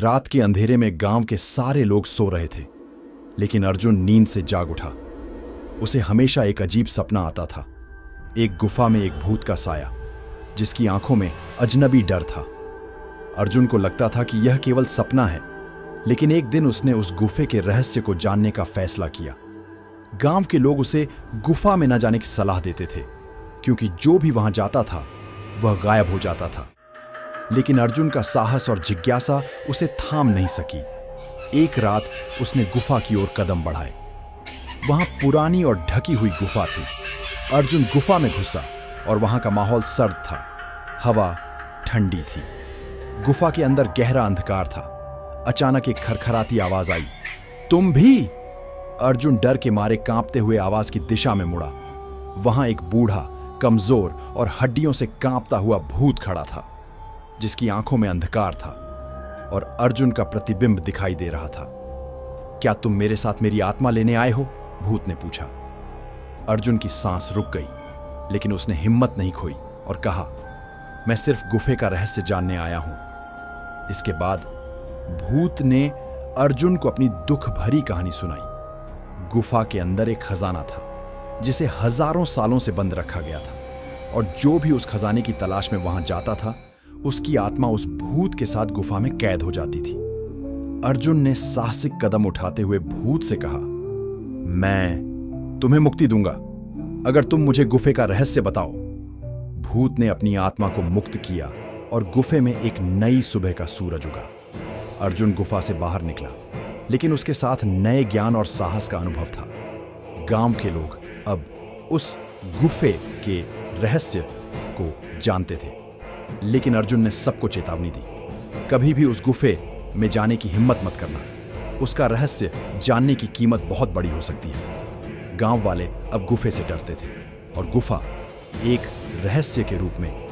रात के अंधेरे में गांव के सारे लोग सो रहे थे, लेकिन अर्जुन नींद से जाग उठा। उसे हमेशा एक अजीब सपना आता था। एक गुफा में एक भूत का साया, जिसकी आंखों में अजनबी डर था। अर्जुन को लगता था कि यह केवल सपना है, लेकिन एक दिन उसने उस गुफे के रहस्य को जानने का फैसला किया। गांव के लोग उसे गुफा में न जाने की सलाह देते थे, क्योंकि जो भी वहां जाता था वह गायब हो जाता था। लेकिन अर्जुन का साहस और जिज्ञासा उसे थाम नहीं सकी। एक रात उसने गुफा की ओर कदम बढ़ाए। वहां पुरानी और ढकी हुई गुफा थी। अर्जुन गुफा में घुसा और वहां का माहौल सर्द था। हवा ठंडी थी। गुफा के अंदर गहरा अंधकार था। अचानक एक खरखराती आवाज आई, तुम भी? अर्जुन डर के मारे कांपते हुए आवाज की दिशा में मुड़ा। वहां एक बूढ़ा, कमजोर और हड्डियों से कांपता हुआ भूत खड़ा था, जिसकी आंखों में अंधकार था और अर्जुन का प्रतिबिंब दिखाई दे रहा था। क्या तुम मेरे साथ मेरी आत्मा लेने आए हो? भूत ने पूछा। अर्जुन की सांस रुक गई, लेकिन उसने हिम्मत नहीं खोई और कहा, मैं सिर्फ गुफे का रहस्य जानने आया हूं। इसके बाद भूत ने अर्जुन को अपनी दुख भरी कहानी सुनाई। गुफा के अंदर एक खजाना था, जिसे हजारों सालों से बंद रखा गया था, और जो भी उस खजाने की तलाश में वहां जाता था, उसकी आत्मा उस भूत के साथ गुफा में कैद हो जाती थी। अर्जुन ने साहसिक कदम उठाते हुए भूत से कहा, मैं तुम्हें मुक्ति दूंगा अगर तुम मुझे गुफे का रहस्य बताओ। भूत ने अपनी आत्मा को मुक्त किया और गुफे में एक नई सुबह का सूरज उगा। अर्जुन गुफा से बाहर निकला, लेकिन उसके साथ नए ज्ञान और साहस का अनुभव था। गांव के लोग अब उस गुफे के रहस्य को जानते थे, लेकिन अर्जुन ने सबको चेतावनी दी, कभी भी उस गुफे में जाने की हिम्मत मत करना। उसका रहस्य जानने की कीमत बहुत बड़ी हो सकती है। गांव वाले अब गुफे से डरते थे और गुफा एक रहस्य के रूप में